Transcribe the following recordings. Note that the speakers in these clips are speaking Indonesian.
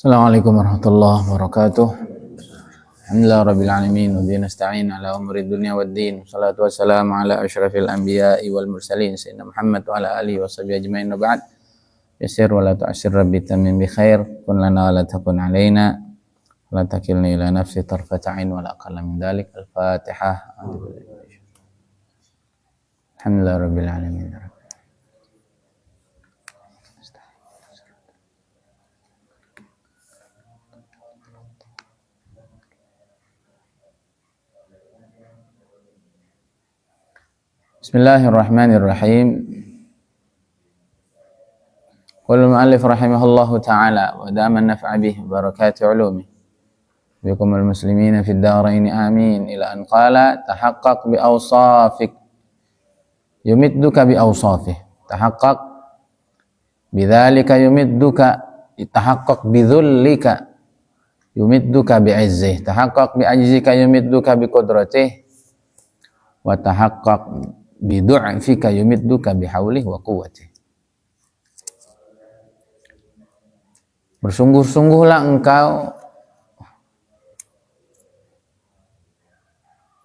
Assalamualaikum warahmatullahi wabarakatuh. Alhamdulillah rabbil alamin wa bihi nasta'in ala umuri dunya waddin. Shalatu wassalamu ala asyrafil anbiya'i wal mursalin sayyidina Muhammad wa ala alihi washabihi ajmain wa ba'd. Yassir wa la tu'assir rabbi tamim bi khair. Kun lana wa la takun alaina. Wa la takilni ila nafsi tarfata 'ain wa la aqalla min dhalik. Al-Fatihah. Alhamdulillah rabbil alamin. Bismillahirrahmanirrahim. Qala al-mu'allif rahimahullahu ta'ala wa dama an-naf'a bihi barakati 'ulumi bikum al-muslimina fid darain amin ila an qala tahaqqaq bi awsafik yumidduka bi awsafih tahaqqaq bidzalika yumidduka tahaqqaq bi dhullika yumidduka bi 'izzih tahaqqaq bi ajzika yumidduka bi qudratih wa tahaqqaq bidu'fika yumidduka bihaulihi wa quwwatih. Bersungguh-sungguhlah engkau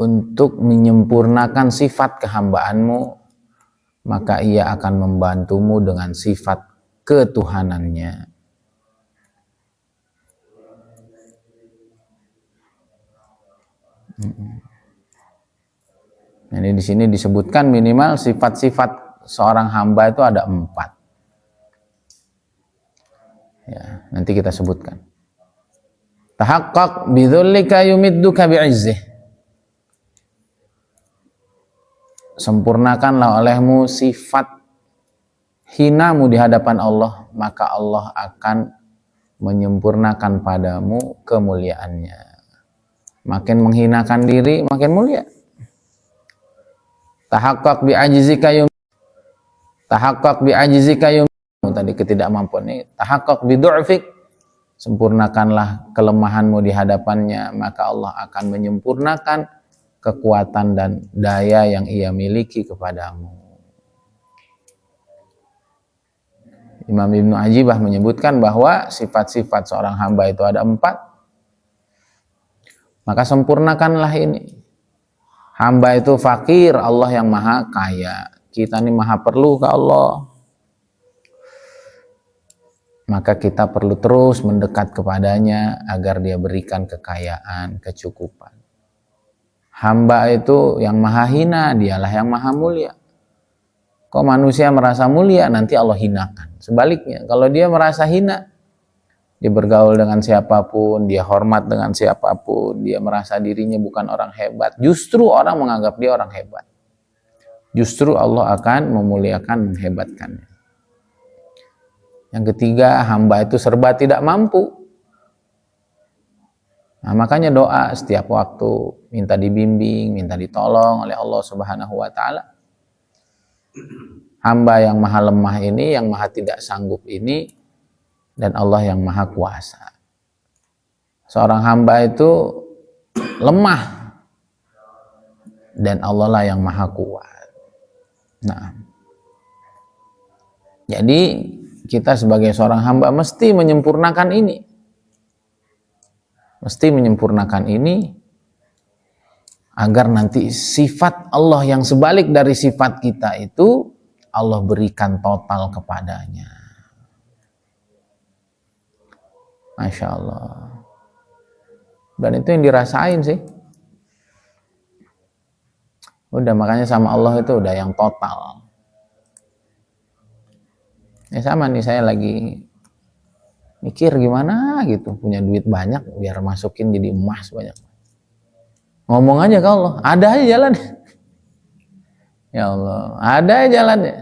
untuk menyempurnakan sifat kehambaanmu, maka ia akan membantumu dengan sifat ketuhanannya. Jadi di sini disebutkan minimal sifat-sifat seorang hamba itu ada 4. Ya, nanti kita sebutkan. Tahaqqaq bidzullika yumidduka bi'izzih. Sempurnakanlah olehmu sifat hinamu di hadapan Allah, maka Allah akan menyempurnakan padamu kemuliaannya. Makin menghinakan diri, makin mulia. Tahaqqaq bi ajzika yum tadi ketidakmampuan ini. Tahaqqaq bi du'fik, sempurnakanlah kelemahanmu di hadapannya, maka Allah akan menyempurnakan kekuatan dan daya yang ia miliki kepadamu. Imam Ibnu Ajibah menyebutkan bahwa sifat-sifat seorang hamba itu ada 4, maka sempurnakanlah ini. Hamba itu fakir, Allah yang maha kaya. Kita ini maha perlu ke Allah. Maka kita perlu terus mendekat kepadanya agar dia berikan kekayaan, kecukupan. Hamba itu yang maha hina, dialah yang maha mulia. Kok manusia merasa mulia, nanti Allah hinakan. Sebaliknya, kalau dia merasa hina, dia bergaul dengan siapapun, dia hormat dengan siapapun, dia merasa dirinya bukan orang hebat, justru orang menganggap dia orang hebat. Justru Allah akan memuliakan, menghebatkannya. Yang ketiga, hamba itu serba tidak mampu. Nah, makanya doa setiap waktu, minta dibimbing, minta ditolong oleh Allah Subhanahu wa ta'ala. Hamba yang maha lemah ini, yang maha tidak sanggup ini, dan Allah yang maha kuasa. Seorang hamba itu lemah dan Allah lah yang maha kuat. Nah, jadi kita sebagai seorang hamba mesti menyempurnakan ini. Mesti menyempurnakan ini agar nanti sifat Allah yang sebalik dari sifat kita itu Allah berikan total kepadanya. Masya Allah. Dan itu yang dirasain sih. Udah, makanya sama Allah itu udah yang total. Ya sama nih, saya lagi mikir gimana gitu, punya duit banyak biar masukin jadi emas banyak. Ngomong aja ke Allah, ada aja jalan. Ya Allah, ada aja jalannya.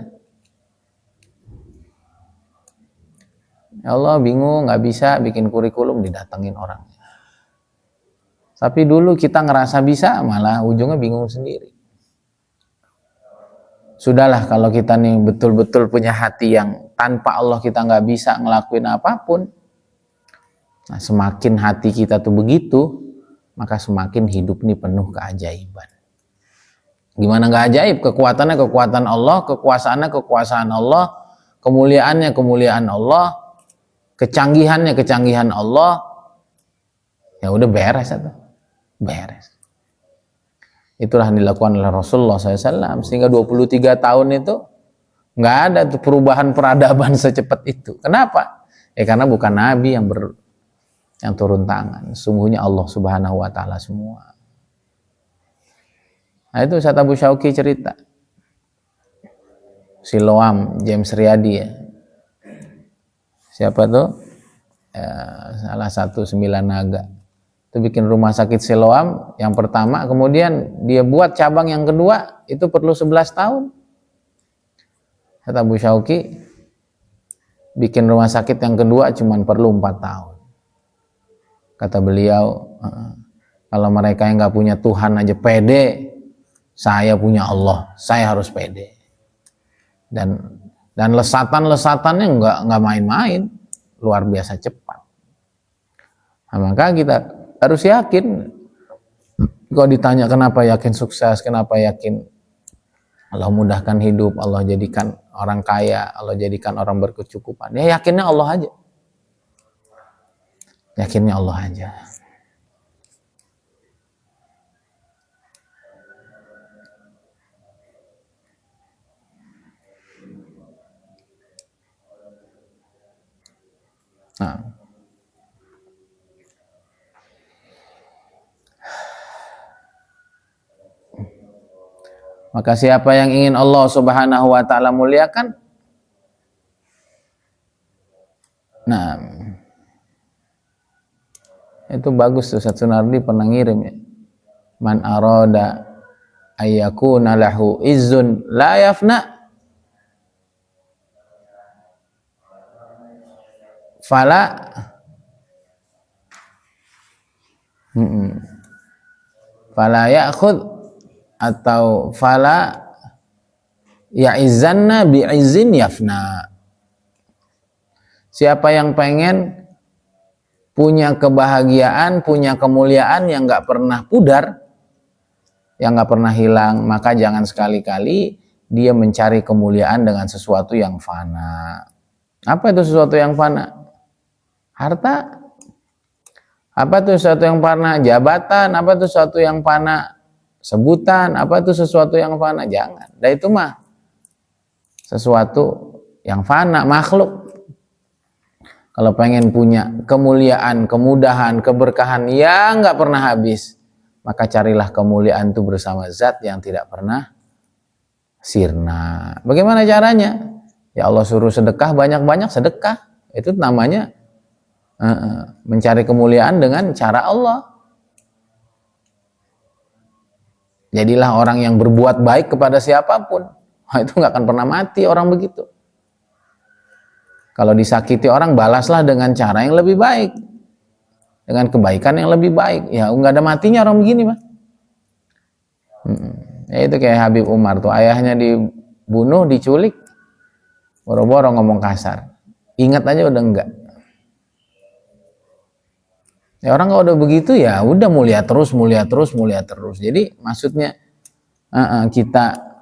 Ya Allah, bingung, nggak bisa bikin kurikulum, didatengin orang. Tapi dulu kita ngerasa bisa, malah ujungnya bingung sendiri. Sudahlah, kalau kita nih betul-betul punya hati yang tanpa Allah kita nggak bisa ngelakuin apapun. Nah, semakin hati kita tuh begitu, maka semakin hidup nih penuh keajaiban. Gimana nggak ajaib? Kekuatannya kekuatan Allah, kekuasaannya kekuasaan Allah, kemuliaannya kemuliaan Allah. kecanggihan Allah, ya udah beres itu. Beres. Itulah yang dilakukan oleh Rasulullah SAW, sehingga 23 tahun itu nggak ada tuh perubahan peradaban secepat itu. Kenapa? Karena bukan Nabi yang turun tangan, sungguhnya Allah Subhanahu Wa Taala semua. Nah itu Ustaz Abu Syauqi cerita, Siloam, James Riyadi ya. Siapa tuh? Salah satu 9 naga. Itu bikin rumah sakit Siloam yang pertama, kemudian dia buat cabang yang kedua, itu perlu 11 tahun. Kata Abu Syauqi, bikin rumah sakit yang kedua cuma perlu 4 tahun. Kata beliau, kalau mereka yang nggak punya Tuhan aja pede, saya punya Allah, saya harus pede. Dan lesatan-lesatannya nggak main-main, luar biasa cepat. Nah, maka kita harus yakin. Kalau ditanya kenapa yakin sukses, kenapa yakin Allah mudahkan hidup, Allah jadikan orang kaya, Allah jadikan orang berkecukupan, ya yakinnya Allah aja. Yakinnya Allah aja. Nah. Maka siapa yang ingin Allah Subhanahu Wa Taala muliakan, nah itu bagus tuh, Ustaz Sunardi pernah ngirim ya, man arada ayyakuna lahu izzun la yafna fala fala ya'khudh atau fala ya'izzanna bi'izzin yafna. Siapa yang pengen punya kebahagiaan, punya kemuliaan yang nggak pernah pudar, yang nggak pernah hilang, maka jangan sekali-kali dia mencari kemuliaan dengan sesuatu yang fana. Apa itu sesuatu yang fana? Harta. Apa itu sesuatu yang fana? Jabatan. Apa itu sesuatu yang fana? Sebutan. Apa itu sesuatu yang fana? Jangan. Dan itu mah sesuatu yang fana, makhluk. Kalau pengen punya kemuliaan, kemudahan, keberkahan yang nggak pernah habis, maka carilah kemuliaan itu bersama zat yang tidak pernah sirna. Bagaimana caranya? Ya Allah suruh sedekah, banyak-banyak sedekah. Itu namanya mencari kemuliaan dengan cara Allah. Jadilah orang yang berbuat baik kepada siapapun. Itu nggak akan pernah mati orang begitu. Kalau disakiti orang, balaslah dengan cara yang lebih baik, dengan kebaikan yang lebih baik. Ya nggak ada matinya orang begini, Pak. Ya itu kayak Habib Umar tuh, ayahnya dibunuh, diculik, boro-boro ngomong kasar. Ingat aja udah enggak. Ya orang kalau udah begitu ya udah mulia terus, mulia terus, mulia terus. Jadi maksudnya kita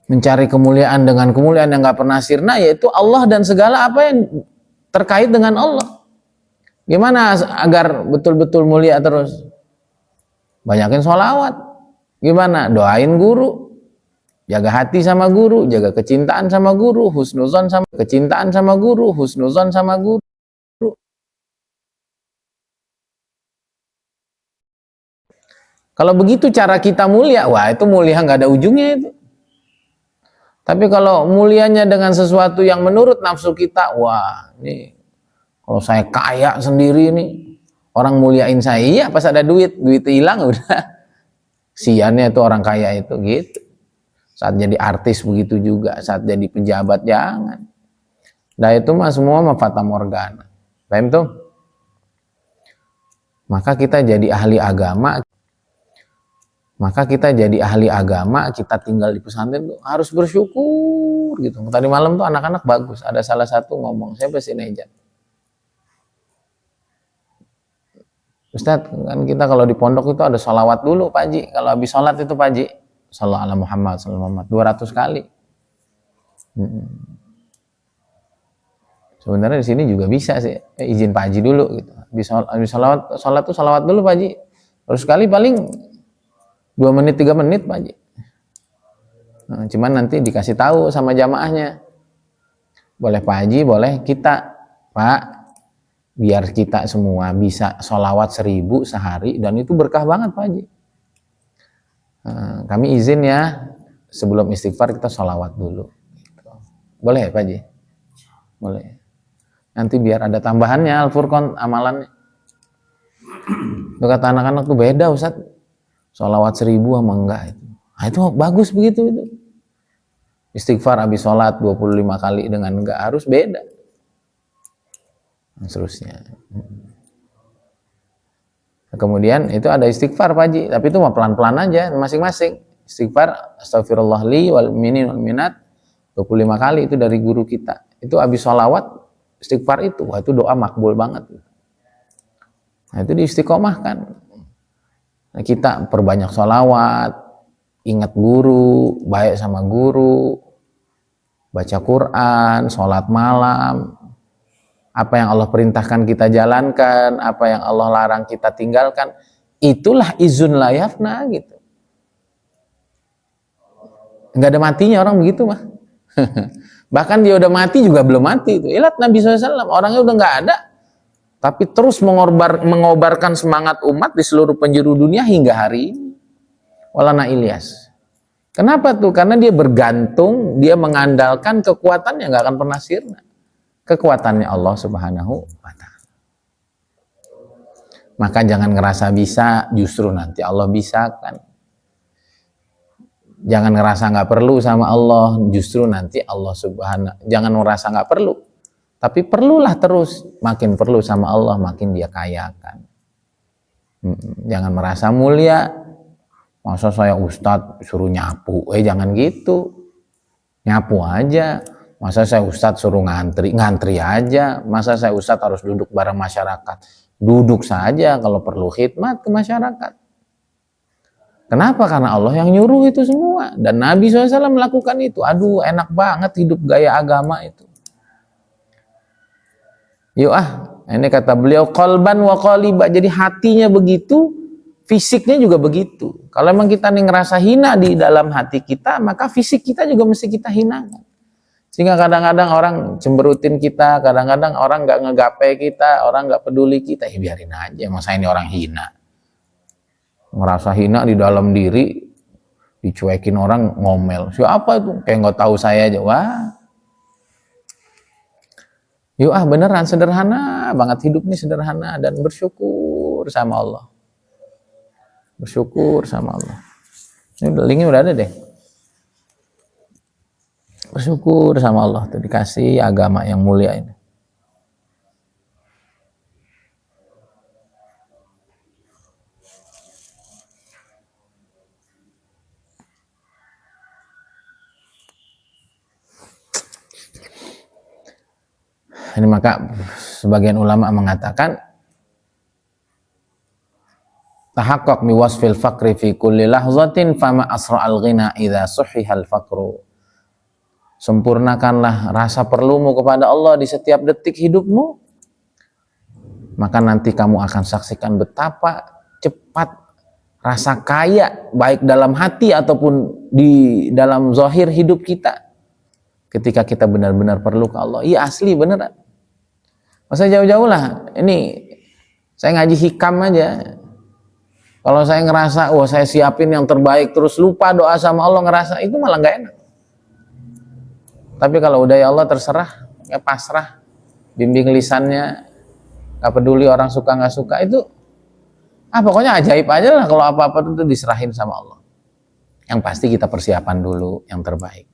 mencari kemuliaan dengan kemuliaan yang nggak pernah sirna, yaitu Allah dan segala apa yang terkait dengan Allah. Gimana agar betul-betul mulia terus? Banyakin sholawat. Gimana? Doain guru, jaga hati sama guru, jaga kecintaan sama guru, husnuzon sama kecintaan sama guru, husnuzon sama guru. Kalau begitu cara kita mulia, wah itu mulia nggak ada ujungnya itu. Tapi kalau mulianya dengan sesuatu yang menurut nafsu kita, wah ini kalau saya kaya sendiri nih, orang muliain saya, iya pas ada duit hilang udah. Siannya itu orang kaya itu gitu. Saat jadi artis begitu juga, saat jadi pejabat jangan. Nah itu mah semua fata morgana. Paham tuh? Maka kita jadi ahli agama. Kita tinggal di pesantren tuh harus bersyukur gitu. Tadi malam tuh anak-anak bagus, ada salah satu ngomong, siapa sih Nejat? Ustadz, kan kita kalau di pondok itu ada sholawat dulu Pak Haji. Kalau habis sholat itu Pak Haji, Sallallahu ala Muhammad, 200 kali. Sebenarnya di sini juga bisa sih, izin Pak Haji dulu gitu. Habis sholat tuh salawat dulu Pak Haji. Terus sekali paling 2 menit 3 menit Pak Haji. Nah, cuman nanti dikasih tahu sama jamaahnya. Boleh Pak Haji, boleh kita, Pak, biar kita semua bisa sholawat 1000 sehari, dan itu berkah banget Pak Haji. Kami izin ya, sebelum istighfar kita sholawat dulu. Boleh Pak Haji? Boleh. Nanti biar ada tambahannya Al-Furqan amalannya. Itu kata anak-anak tuh beda Ustaz, sholawat 1000 sama enggak itu. Nah, itu bagus begitu itu. Istighfar habis sholat 25 kali dengan enggak harus beda. Dan seterusnya. Kemudian itu ada istighfar Pak Haji, tapi itu mah pelan-pelan aja masing-masing. Istighfar astagfirullah li wal mu'minin wal minat 25 kali itu dari guru kita. Itu habis sholawat istighfar itu, wah itu doa makbul banget. Nah itu diistiqomahkan. Nah, kita perbanyak sholawat, ingat guru, baik sama guru, baca Quran, sholat malam, apa yang Allah perintahkan kita jalankan, apa yang Allah larang kita tinggalkan, itulah izun layafna gitu. Nggak ada matinya orang begitu mah. Bahkan dia udah mati juga belum mati itu. Lihat Nabi SAW, orangnya udah nggak ada, tapi terus mengobarkan semangat umat di seluruh penjuru dunia hingga hari ini. Walana Ilyas. Kenapa tuh? Karena dia bergantung, dia mengandalkan kekuatannya nggak akan pernah sirna. Kekuatannya Allah Subhanahu wa Ta'ala. Maka jangan ngerasa bisa, justru nanti Allah bisakan. Jangan ngerasa nggak perlu sama Allah, justru nanti Allah jangan ngerasa nggak perlu, tapi perlulah terus. Makin perlu sama Allah, makin dia kayakan. Jangan merasa mulia, masa saya ustadz suruh nyapu, jangan gitu. Nyapu aja. Masa saya ustadz suruh ngantri aja. Masa saya ustadz harus duduk bareng masyarakat, duduk saja. Kalau perlu khidmat ke masyarakat. Kenapa? Karena Allah yang nyuruh itu semua. Dan Nabi SAW melakukan itu. Aduh, enak banget hidup gaya agama itu. Yuk ini kata beliau, qalban wa qaliba. Jadi hatinya begitu, fisiknya juga begitu. Kalau memang kita nih ngerasa hina di dalam hati kita, maka fisik kita juga mesti kita hinakan. Sehingga kadang-kadang orang cemberutin kita, kadang-kadang orang nggak ngegape kita, orang nggak peduli kita, ya biarin aja. Masa ini orang hina. Ngerasa hina di dalam diri, dicuekin orang ngomel. Siapa itu? Kayak nggak tahu saya aja. Wah. Yuk beneran sederhana banget hidup ini, sederhana, dan bersyukur sama Allah. Bersyukur sama Allah. Ini linknya udah ada deh. Bersyukur sama Allah tuh dikasih agama yang mulia ini. Ini maka sebagian ulama mengatakan tahaqqaq mi wasfil faqri fi kulli lahzatin fama asra'al ghina idza suhihal faqru. Sempurnakanlah rasa perlumu kepada Allah di setiap detik hidupmu, maka nanti kamu akan saksikan betapa cepat rasa kaya baik dalam hati ataupun di dalam zahir hidup kita ketika kita benar-benar perlu ke Allah. Iya asli beneran. Masa jauh-jauh lah, ini saya ngaji hikam aja. Kalau saya ngerasa, saya siapin yang terbaik, terus lupa doa sama Allah, ngerasa itu malah nggak enak. Tapi kalau udah ya Allah terserah, ya pasrah, bimbing lisannya, nggak peduli orang suka nggak suka, itu pokoknya ajaib aja lah kalau apa-apa itu diserahin sama Allah. Yang pasti kita persiapan dulu yang terbaik.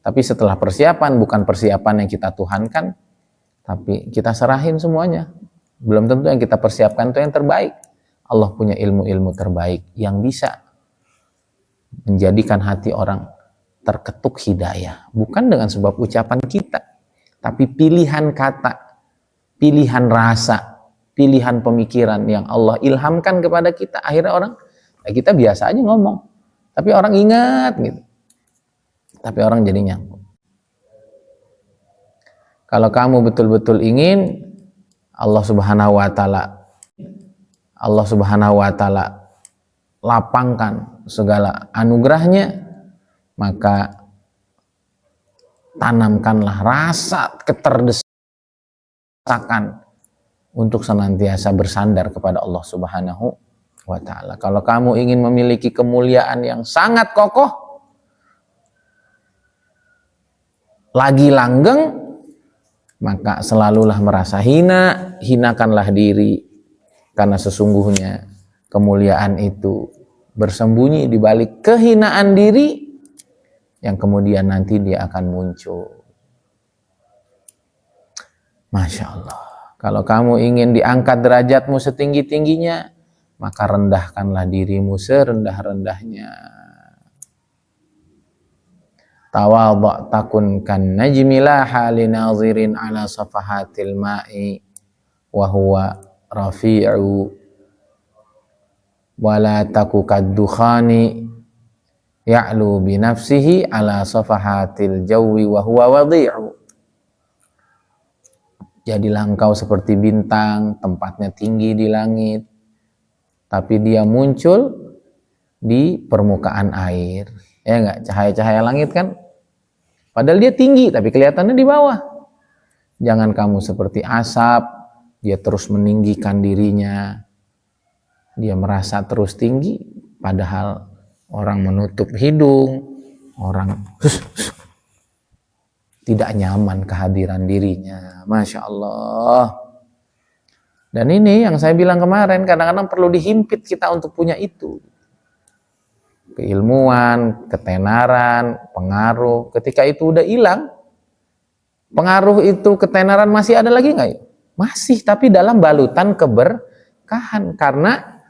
Tapi setelah persiapan, bukan persiapan yang kita tuhankan, tapi kita serahin semuanya. Belum tentu yang kita persiapkan itu yang terbaik. Allah punya ilmu-ilmu terbaik yang bisa menjadikan hati orang terketuk hidayah. Bukan dengan sebab ucapan kita, tapi pilihan kata, pilihan rasa, pilihan pemikiran yang Allah ilhamkan kepada kita. Akhirnya orang, kita biasa aja ngomong, tapi orang ingat gitu. Tapi orang jadi nyambung. Kalau kamu betul-betul ingin Allah Subhanahu wa taala lapangkan segala anugerahnya, maka tanamkanlah rasa keterdesakan untuk senantiasa bersandar kepada Allah Subhanahu wa taala. Kalau kamu ingin memiliki kemuliaan yang sangat kokoh, lagi langgeng, maka selalulah merasa hina, hinakanlah diri, karena sesungguhnya kemuliaan itu bersembunyi di balik kehinaan diri yang kemudian nanti dia akan muncul. Masya Allah. Kalau kamu ingin diangkat derajatmu setinggi-tingginya, maka rendahkanlah dirimu serendah-rendahnya. Tawadhu' takun kan najmi laha linazirin ala safahatil ma'i wa huwa rafi'u wa la taku kaddukhani ya'lu bi nafsihi ala safahatil jawi wa huwa wadhi'u. Jadilah engkau seperti bintang, tempatnya tinggi di langit, tapi dia muncul di permukaan air. Ya enggak, cahaya-cahaya langit kan, padahal dia tinggi tapi kelihatannya di bawah. Jangan kamu seperti asap, dia terus meninggikan dirinya, dia merasa terus tinggi, padahal orang menutup hidung, orang tidak nyaman kehadiran dirinya. Masya Allah. Dan ini yang saya bilang kemarin, kadang-kadang perlu dihimpit kita untuk punya itu. Keilmuan, ketenaran, pengaruh. Ketika itu udah hilang, pengaruh itu, ketenaran masih ada lagi nggak? Masih, tapi dalam balutan keberkahan. Karena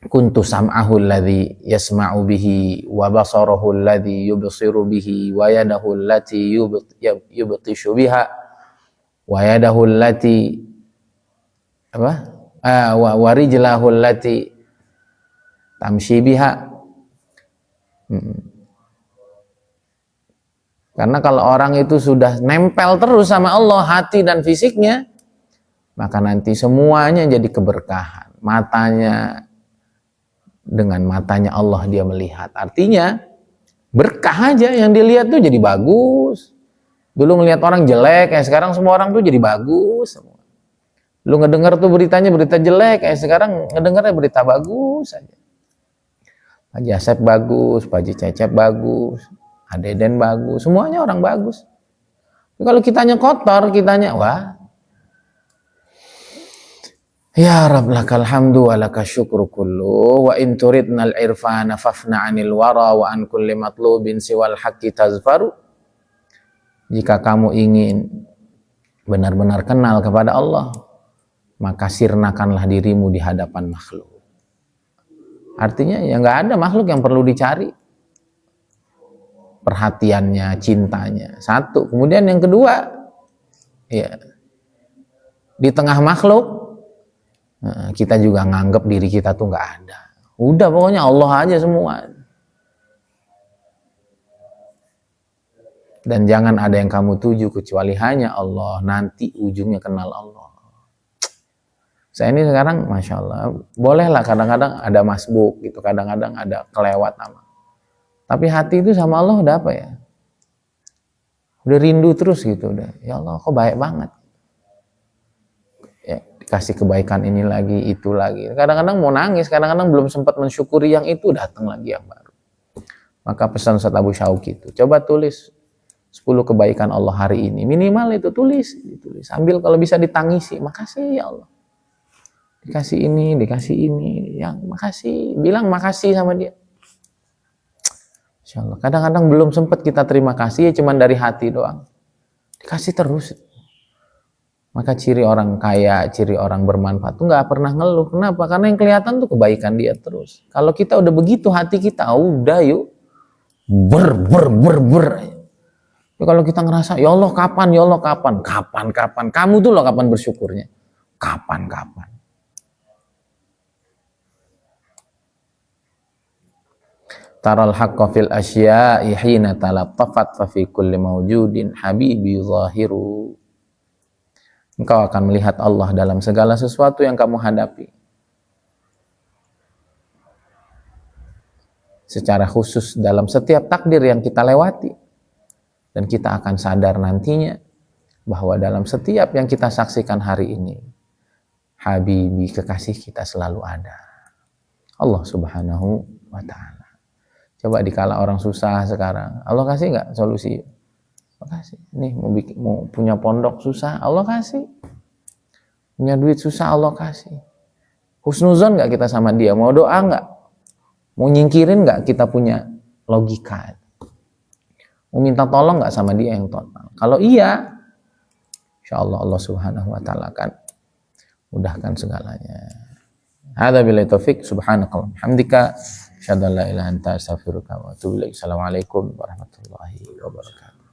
kuntu sam'ahu alladhi yasma'u bihi wa basarahu alladhi yubsiru bihi wa yadahu allati yubtishu biha wa yadahu allati wa rijlahu allati tamshi biha. Karena kalau orang itu sudah nempel terus sama Allah, hati dan fisiknya, maka nanti semuanya jadi keberkahan. Matanya, dengan matanya Allah dia melihat. Artinya berkah aja yang dilihat tuh jadi bagus. Dulu ngelihat orang jelek, kayak sekarang semua orang tuh jadi bagus semua. Lu ngedenger tuh beritanya berita jelek, kayak sekarang ngedengernya berita bagus aja. Pak Haji Asep bagus, Pak Haji Cecep bagus, Adeden bagus, semuanya orang bagus. Tapi kalau kitanya kotor, kitanya wah. Ya Rabb lakal hamdu wa lakal syukru kullu wa in turidnal irfana fafna 'anil wara wa an kulli matlubin siwal haqqi tazfaru. Jika kamu ingin benar-benar kenal kepada Allah, maka sirnakanlah dirimu di hadapan makhluk. Artinya ya nggak ada makhluk yang perlu dicari perhatiannya, cintanya. Satu. Kemudian yang kedua, ya di tengah makhluk kita juga nganggap diri kita tuh nggak ada. Udah pokoknya Allah aja semua. Dan jangan ada yang kamu tuju kecuali hanya Allah. Nanti ujungnya kenal Allah. Saya ini sekarang Masya Allah, bolehlah kadang-kadang ada masbuk gitu, kadang-kadang ada kelewat nama. Tapi hati itu sama Allah udah apa ya? Udah rindu terus gitu, udah. Ya Allah, kok baik banget. Ya, dikasih kebaikan ini lagi, itu lagi. Kadang-kadang mau nangis, kadang-kadang belum sempat mensyukuri yang itu, datang lagi yang baru. Maka pesan Ustaz Abu Syauqi itu, coba tulis 10 kebaikan Allah hari ini. Minimal itu tulis. Sambil kalau bisa ditangisi, makasih ya Allah. Dikasih ini, yang makasih, bilang makasih sama dia. Insya Allah. Kadang-kadang belum sempat kita terima kasih, ya cuman dari hati doang. Dikasih terus. Maka ciri orang kaya, ciri orang bermanfaat tuh nggak pernah ngeluh. Kenapa? Karena yang kelihatan tuh kebaikan dia terus. Kalau kita udah begitu hati kita, udah yuk ber. Tapi kalau kita ngerasa, ya Allah kapan, ya Allah kapan, kamu tuh loh kapan bersyukurnya, kapan. taral haqqa fil asya'i hina talattafat fa fi kulli mawjudin habibi zahiru. Engkau akan melihat Allah dalam segala sesuatu yang kamu hadapi. Secara khusus dalam setiap takdir yang kita lewati. Dan kita akan sadar nantinya bahwa dalam setiap yang kita saksikan hari ini, Habibi, kekasih kita selalu ada. Allah Subhanahu wa ta'ala. Coba dikala orang susah sekarang, Allah kasih nggak solusi? Allah kasih. Nih mau punya pondok susah, Allah kasih. Punya duit susah, Allah kasih. Husnuzon nggak kita sama dia? Mau doa nggak? Mau nyingkirin nggak kita punya logika? Mau minta tolong nggak sama dia yang total? Kalau iya, insya Allah Allah Subhanahu wa ta'ala akan mudahkan segalanya. Hadza billahi taufik. Subhanakallahumma hamdika asyhadu an la ilaha illa anta astaghfiruka wa atubu ilaik. Assalamualaikum warahmatullahi wabarakatuh.